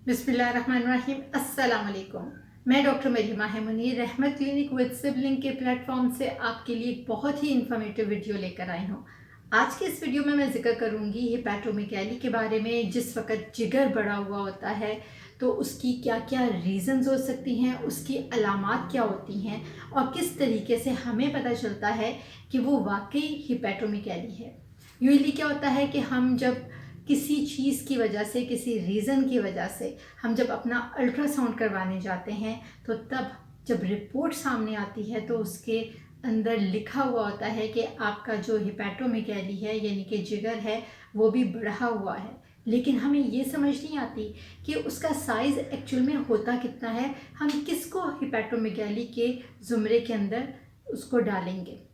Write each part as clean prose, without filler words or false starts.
बिस्मिल्लाहिर्रहमानिर्रहीम। अस्सलाम वालेकुम। मैं डॉक्टर मरीमा मुनीर रहमत क्लिनिक विद सिबलिंग के प्लेटफॉर्म से आपके लिए बहुत ही इन्फॉर्मेटिव वीडियो लेकर आई हूँ। आज के इस वीडियो में मैं जिक्र करूँगी हिपैटोमेगैली के बारे में। जिस वक्त जिगर बढ़ा हुआ होता है तो उसकी क्या क्या रीज़न्स हो सकती हैं, उसकी अलामात क्या होती हैं और किस तरीके से हमें पता चलता है कि वो वाकई हिपैटोमेगैली है। यूजुअली क्या होता है कि हम जब किसी चीज़ की वजह से, किसी रीज़न की वजह से हम जब अपना अल्ट्रासाउंड करवाने जाते हैं तो तब जब रिपोर्ट सामने आती है तो उसके अंदर लिखा हुआ होता है कि आपका जो हिपैटोमेगैली है यानी कि जिगर है वो भी बढ़ा हुआ है। लेकिन हमें ये समझ नहीं आती कि उसका साइज़ एक्चुअल में होता कितना है, हम किसको हिपैटोमेगैली के ज़ुमरे के अंदर उसको डालेंगे।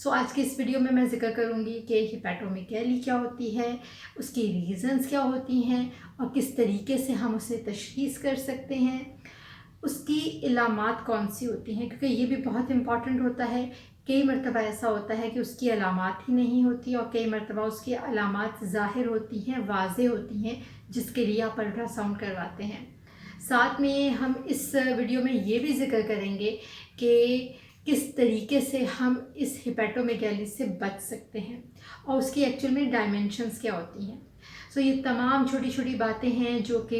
आज की इस वीडियो में मैं जिक्र करूंगी कि हिपैटोमेगैली क्या होती है, उसकी रीज़न्स क्या होती हैं और किस तरीके से हम उसे तशख़ीस कर सकते हैं, उसकी इलामात कौन सी होती हैं, क्योंकि ये भी बहुत इम्पॉर्टेंट होता है। कई मरतबा ऐसा होता है कि उसकी अलामात ही नहीं होती और कई मरतबा उसकी अलामात ज़ाहिर होती हैं, वाज़े होती हैं, जिसके लिए आप अल्ट्रासाउंड करवाते हैं। साथ में हम इस वीडियो में ये भी जिक्र करेंगे कि किस तरीके से हम इस हिपैटोमेगैली से बच सकते हैं और उसकी एक्चुअल में डायमेंशंस क्या होती हैं। ये तमाम छोटी छोटी बातें हैं जो कि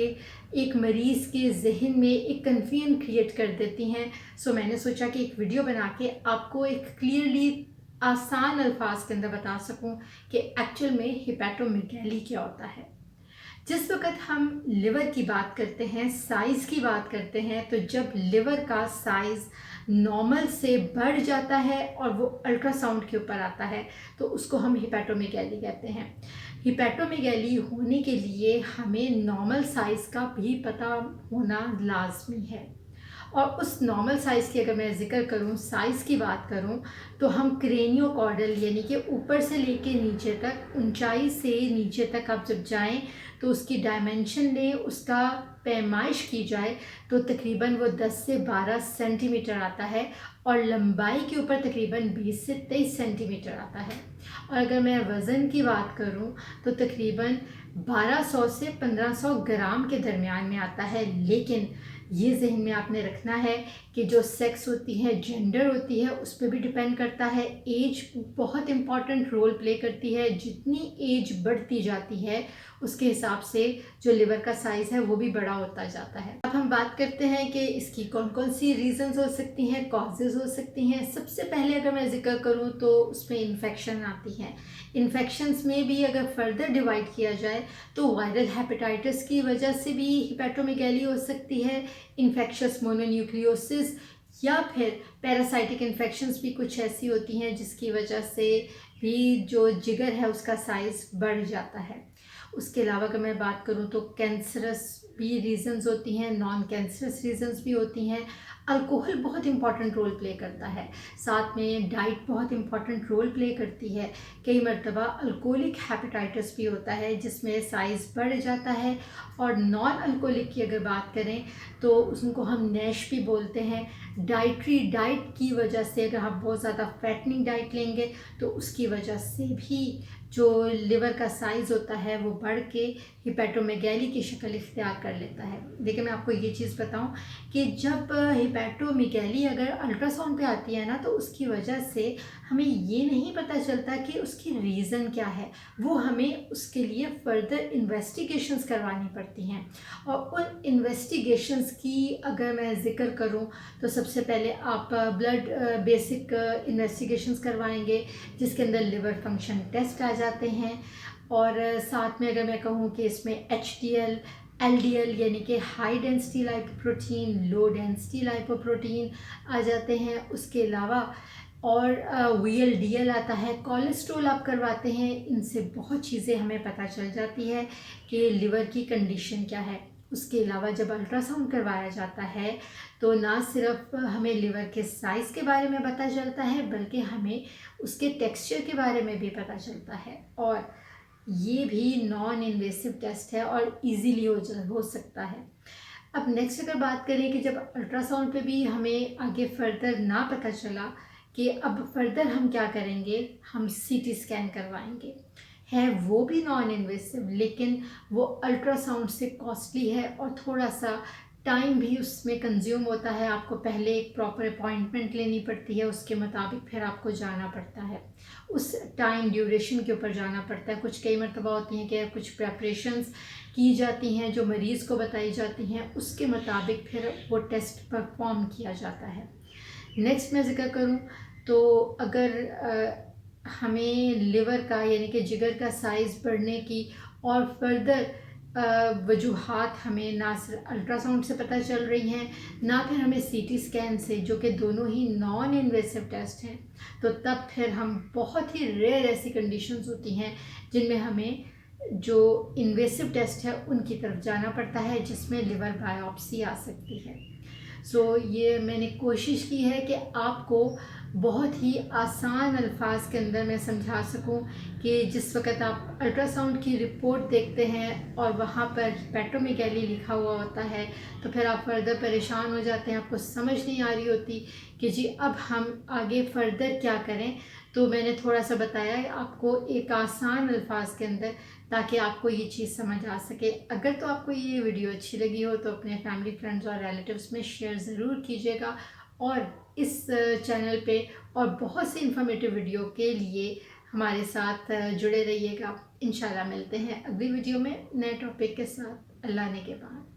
एक मरीज़ के जहन में एक कन्फ्यूजन क्रिएट कर देती हैं। मैंने सोचा कि एक वीडियो बना के आपको एक क्लियरली आसान अल्फाज के अंदर बता सकूं कि एक्चुअल में हिपैटोमेगैली क्या होता है। जिस वक्त हम लिवर की बात करते हैं, साइज़ की बात करते हैं, तो जब लिवर का साइज़ नॉर्मल से बढ़ जाता है और वो अल्ट्रासाउंड के ऊपर आता है तो उसको हम हिपैटोमेगैली कहते हैं। हिपैटोमेगैली होने के लिए हमें नॉर्मल साइज़ का भी पता होना लाजमी है। और उस नॉर्मल साइज़ की अगर मैं ज़िक्र करूँ, साइज़ की बात करूँ, तो हम क्रेनियोकॉर्डल यानी कि ऊपर से लेके नीचे तक, ऊंचाई से नीचे तक आप जब जाएं तो उसकी डायमेंशन लें, उसका पैमाइश की जाए तो तकरीबन वो 10 से 12 सेंटीमीटर आता है और लंबाई के ऊपर तकरीबन 20 से 23 सेंटीमीटर आता है। और अगर मैं वज़न की बात करूं तो तकरीबन 1200 से 1500 ग्राम के दरमियान में आता है। लेकिन ये जहन में आपने रखना है कि जो सेक्स होती है, जेंडर होती है, उस पर भी डिपेंड करता है। एज बहुत इम्पॉर्टेंट रोल प्ले करती है। जितनी एज बढ़ती जाती है उसके हिसाब से जो लिवर का साइज़ है वो भी बड़ा होता जाता है। अब हम बात करते हैं कि इसकी कौन कौन सी रीज़न्स हो सकती हैं, कॉजेज़ हो सकती हैं। सबसे पहले अगर मैं जिक्र करूँ तो उसमें इन्फेक्शन आती है। इन्फेक्शंस में भी अगर फर्दर डिवाइड किया जाए तो वायरल हेपेटाइटिस की वजह से भी हिपैटोमेगैली हो सकती है, इन्फेक्शस मोनोन्यूक्लियोसिस, या फिर पैरासाइटिक इन्फेक्शंस भी कुछ ऐसी होती हैं जिसकी वजह से भी जो जिगर है उसका साइज़ बढ़ जाता है। उसके अलावा अगर मैं बात करूँ तो कैंसरस भी रीज़न्स होती हैं, नॉन कैंसरस रीज़न्स भी होती हैं। अल्कोहल बहुत इंपॉर्टेंट रोल प्ले करता है, साथ में डाइट बहुत इंपॉर्टेंट रोल प्ले करती है। कई मरतबा अल्कोहलिक हेपेटाइटिस भी होता है जिसमें साइज़ बढ़ जाता है। और नॉन अल्कोहलिक की अगर बात करें तो उसको हम नैश भी बोलते हैं। डाइट की वजह से अगर आप बहुत ज़्यादा फैटनिंग डाइट लेंगे तो उसकी वजह से भी जो लिवर का साइज़ होता है वो बढ़ के हिपैटोमेगैली की शक्ल इख्तियार कर लेता है। देखिए मैं आपको ये चीज़ बताऊं कि जब हिपैटोमेगैली अगर अल्ट्रासाउंड पे आती है ना तो उसकी वजह से हमें ये नहीं पता चलता कि उसकी रीज़न क्या है। वो हमें उसके लिए फर्दर इन्वेस्टिगेशंस करवानी पड़ती हैं। और उन इन्वेस्टिगेशंस की अगर मैं ज़िक्र करूं तो सबसे पहले आप ब्लड बेसिक इन्वेस्टिगेशंस करवाएंगे जिसके अंदर लिवर फंक्शन टेस्ट आ जाते हैं। और साथ में अगर मैं कहूँ कि इसमें HDL, LDL यानी कि high density lipoprotein, low density lipoprotein आ जाते हैं। उसके अलावा और VLDL आता है, कोलेस्ट्रॉल आप करवाते हैं। इनसे बहुत चीज़ें हमें पता चल जाती है कि लिवर की कंडीशन क्या है। उसके अलावा जब अल्ट्रासाउंड करवाया जाता है तो ना सिर्फ हमें लिवर के साइज़ के बारे में पता चलता है बल्कि हमें उसके टेक्सचर के बारे में भी पता चलता है। और ये भी नॉन इन्वेसिव टेस्ट है और इजीली हो सकता है। अब नेक्स्ट अगर बात करें कि जब अल्ट्रासाउंड पे भी हमें आगे फर्दर ना पता चला कि अब फर्दर हम क्या करेंगे, हम CT स्कैन करवाएंगे। है वो भी नॉन इन्वेसिव, लेकिन वो अल्ट्रासाउंड से कॉस्टली है और थोड़ा सा टाइम भी उसमें कंज्यूम होता है। आपको पहले एक प्रॉपर अपॉइंटमेंट लेनी पड़ती है, उसके मुताबिक फिर आपको जाना पड़ता है, उस टाइम ड्यूरेशन के ऊपर जाना पड़ता है। कुछ कई मरतबा होती हैं कि कुछ प्रेपरेशंस की जाती हैं जो मरीज़ को बताई जाती हैं, उसके मुताबिक फिर वो टेस्ट परफॉर्म किया जाता है। नेक्स्ट मैं ज़िक्र करूँ तो अगर हमें लिवर का यानी कि जिगर का साइज़ बढ़ने की और फर्दर वजूहात हमें ना सिर्फ अल्ट्रासाउंड से पता चल रही हैं, ना फिर हमें सीटी स्कैन से, जो कि दोनों ही नॉन इन्वेसिव टेस्ट हैं, तो तब फिर हम बहुत ही रेयर ऐसी कंडीशंस होती हैं जिनमें हमें जो इन्वेसिव टेस्ट है उनकी तरफ जाना पड़ता है, जिसमें लिवर बायोप्सी आ सकती है। ये मैंने कोशिश की है कि आपको बहुत ही आसान अल्फाज के अंदर मैं समझा सकूं कि जिस वक़्त आप अल्ट्रासाउंड की रिपोर्ट देखते हैं और वहाँ पर हेपेटोमेगाली लिखा हुआ होता है, तो फिर आप फर्दर परेशान हो जाते हैं, आपको समझ नहीं आ रही होती कि जी अब हम आगे फर्दर क्या करें। तो मैंने थोड़ा सा बताया है आपको एक आसान अल्फाज के अंदर, ताकि आपको ये चीज़ समझ आ सके। अगर तो आपको ये वीडियो अच्छी लगी हो तो अपने फैमिली, फ्रेंड्स और रिलेटिव्स में शेयर ज़रूर कीजिएगा, और इस चैनल पे और बहुत सी इंफॉर्मेटिव वीडियो के लिए हमारे साथ जुड़े रहिएगा। इंशाल्लाह मिलते हैं अगली वीडियो में नए टॉपिक के साथ। अल्लाह ने के बाद।